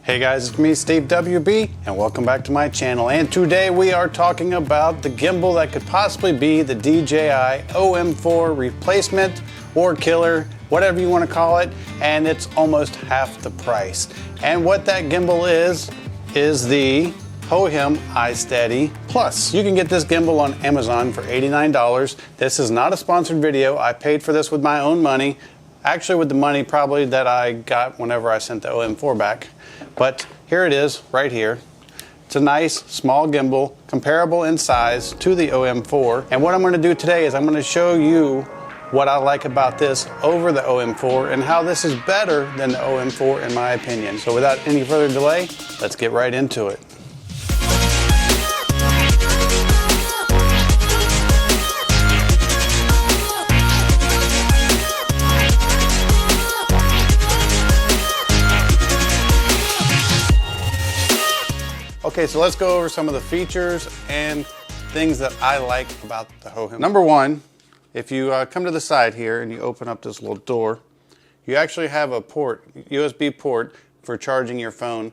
Hey guys, it's me, Steve WB, and welcome back to my channel. And today we are talking about the gimbal that could possibly be the DJI OM4 replacement or killer, whatever you want to call it, and it's almost half the price. And what that gimbal is the Hohem Isteady Plus. You can get this gimbal on Amazon for $89. This is not a sponsored video. I paid for this with my own money. Actually with the money probably that I got whenever I sent the OM4 back. But here it is, right here. It's a nice small gimbal, comparable in size to the OM4. And what I'm going to do today is I'm going to show you what I like about this over the OM4 and how this is better than the OM4 in my opinion. So without any further delay, let's get right into it. Okay, so let's go over some of the features and things that I like about the Hohem. Number one, if you come to the side here and you open up this little door, you actually have a port, USB port for charging your phone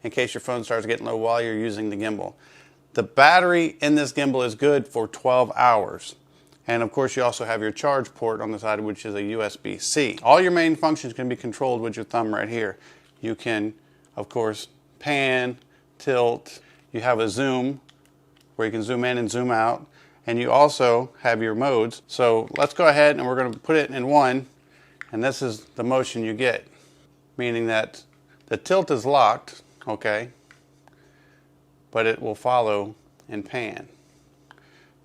in case your phone starts getting low while you're using the gimbal. The battery in this gimbal is good for 12 hours. And of course you also have your charge port on the side, which is a USB-C. All your main functions can be controlled with your thumb right here. You can, of course, pan, tilt, you have a zoom where you can zoom in and zoom out, and you also have your modes. So let's go ahead and we're going to put it in one, and this is the motion you get, meaning that the tilt is locked, okay, but it will follow in pan.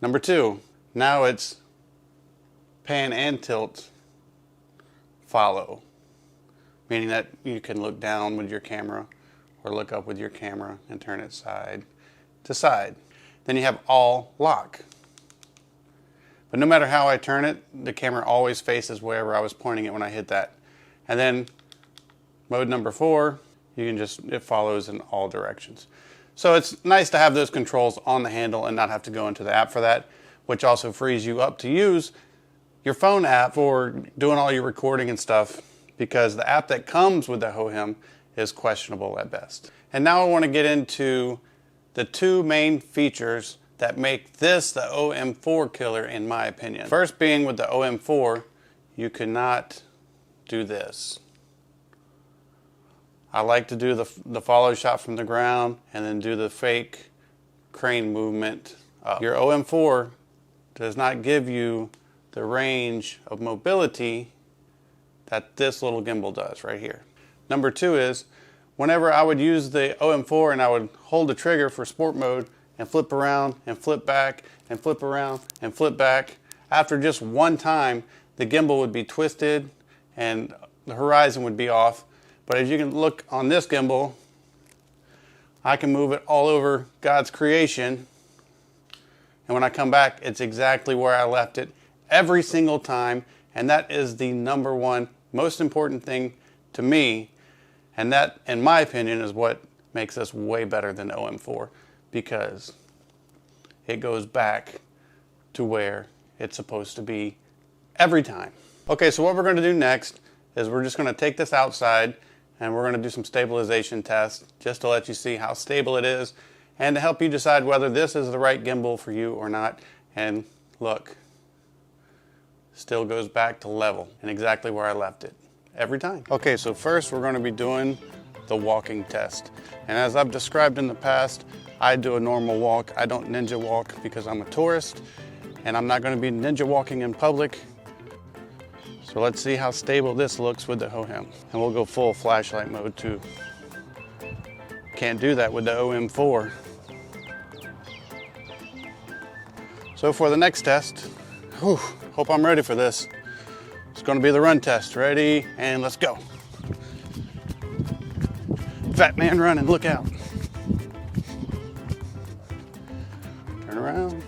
Number two, now it's pan and tilt follow, meaning that you can look down with your camera or look up with your camera and turn it side to side. Then you have all lock. But no matter how I turn it, the camera always faces wherever I was pointing it when I hit that. And then mode number 4, it follows in all directions. So it's nice to have those controls on the handle and not have to go into the app for that, which also frees you up to use your phone app for doing all your recording and stuff, because the app that comes with the Hohem is questionable at best. And now I want to get into the two main features that make this the OM4 killer in my opinion. First being with the OM4, you cannot do this. I like to do the follow shot from the ground and then do the fake crane movement up. Your OM4 does not give you the range of mobility that this little gimbal does right here. Number two is, whenever I would use the OM4 and I would hold the trigger for sport mode and flip around and flip back and flip around and flip back, after just one time, the gimbal would be twisted and the horizon would be off. But as you can look on this gimbal, I can move it all over God's creation. And when I come back, it's exactly where I left it every single time. And that is the number one most important thing to me. And that, in my opinion, is what makes this way better than OM4, because it goes back to where it's supposed to be every time. Okay, so what we're going to do next is we're just going to take this outside and we're going to do some stabilization tests just to let you see how stable it is and to help you decide whether this is the right gimbal for you or not. And look, still goes back to level and exactly where I left it every time. Okay, so first we're going to be doing the walking test. And as I've described in the past, I do a normal walk. I don't ninja walk because I'm a tourist and I'm not going to be ninja walking in public. So let's see how stable this looks with the Hohem. And we'll go full flashlight mode too. Can't do that with the OM4. So for the next test, hope I'm ready for this. It's going to be the run test. Ready, and let's go. Fat man running, look out. Turn around.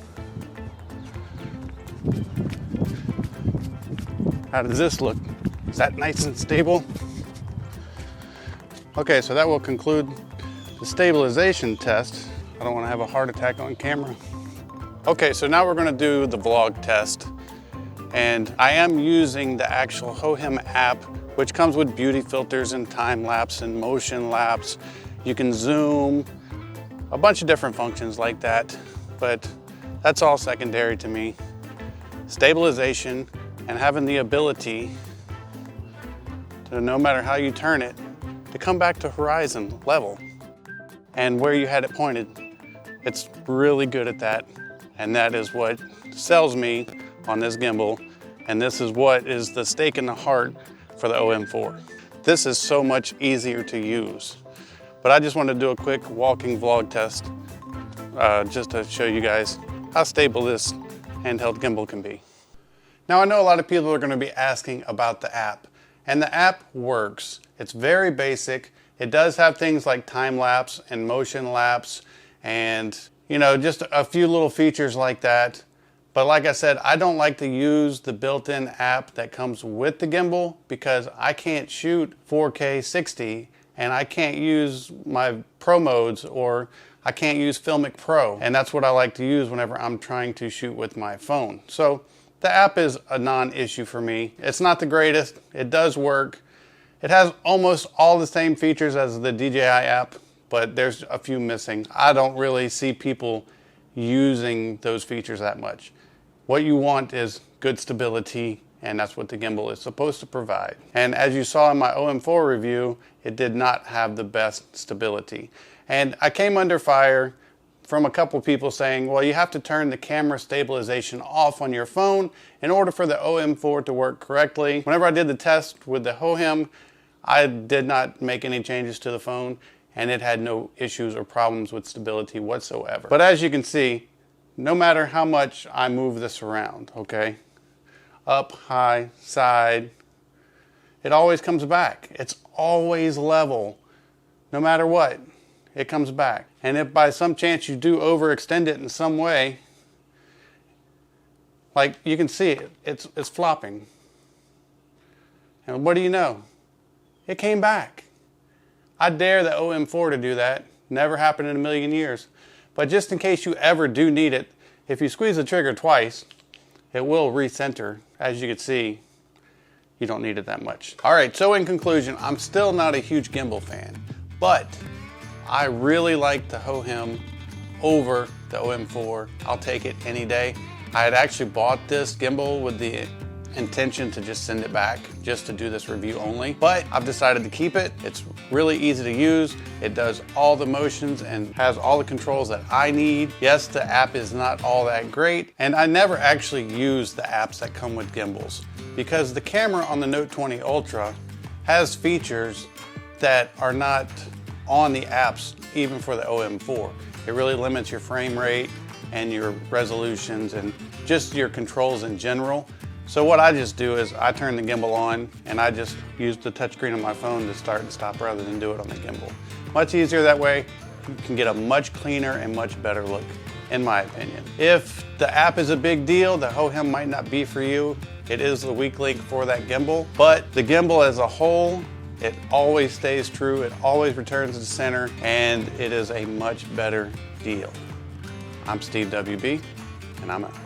How does this look? Is that nice and stable? Okay, so that will conclude the stabilization test. I don't want to have a heart attack on camera. Okay, so now we're going to do the vlog test. And I am using the actual Hohem app which comes with beauty filters and time lapse and motion lapse. You can zoom, a bunch of different functions like that, but that's all secondary to me. Stabilization and having the ability to, no matter how you turn it, to come back to horizon level and where you had it pointed. It's really good at that, and that is what sells me on this gimbal, and this is what is the stake in the heart for the OM4. This is so much easier to use, but I just wanted to do a quick walking vlog test just to show you guys how stable this handheld gimbal can be. Now I know a lot of people are going to be asking about the app, and the app works. It's very basic. It does have things like time lapse and motion lapse and, you know, just a few little features like that. But like I said, I don't like to use the built-in app that comes with the gimbal because I can't shoot 4K 60 and I can't use my pro modes, or I can't use Filmic Pro. And that's what I like to use whenever I'm trying to shoot with my phone. So the app is a non-issue for me. It's not the greatest. It does work. It has almost all the same features as the DJI app, but there's a few missing. I don't really see people using those features that much. What you want is good stability, and that's what the gimbal is supposed to provide. And as you saw in my OM4 review, it did not have the best stability. And I came under fire from a couple people saying, well, you have to turn the camera stabilization off on your phone in order for the OM4 to work correctly. Whenever I did the test with the Hohem, I did not make any changes to the phone, and it had no issues or problems with stability whatsoever. But as you can see, no matter how much I move this around, okay, up, high, side, it always comes back. It's always level. No matter what, it comes back. And if by some chance you do overextend it in some way, like you can see it's flopping. And what do you know? It came back. I dare the OM4 to do that. Never happened in a million years. But just in case you ever do need it, if you squeeze the trigger twice, it will recenter. As you can see, you don't need it that much. All right, so in conclusion, I'm still not a huge gimbal fan, but I really like the Hohem over the OM4. I'll take it any day. I had actually bought this gimbal with the intention to just send it back just to do this review only, but I've decided to keep it. It's really easy to use. It does all the motions and has all the controls that I need. Yes, the app is not all that great, and I never actually use the apps that come with gimbals because the camera on the Note 20 Ultra has features that are not on the apps even for the OM4. It really limits your frame rate and your resolutions and just your controls in general. So what I just do is I turn the gimbal on and I just use the touchscreen on my phone to start and stop rather than do it on the gimbal. Much easier that way. You can get a much cleaner and much better look, in my opinion. If the app is a big deal, the Hohem might not be for you. It is the weak link for that gimbal, but the gimbal as a whole, it always stays true, it always returns to center, and it is a much better deal. I'm Steve WB, and I'm out.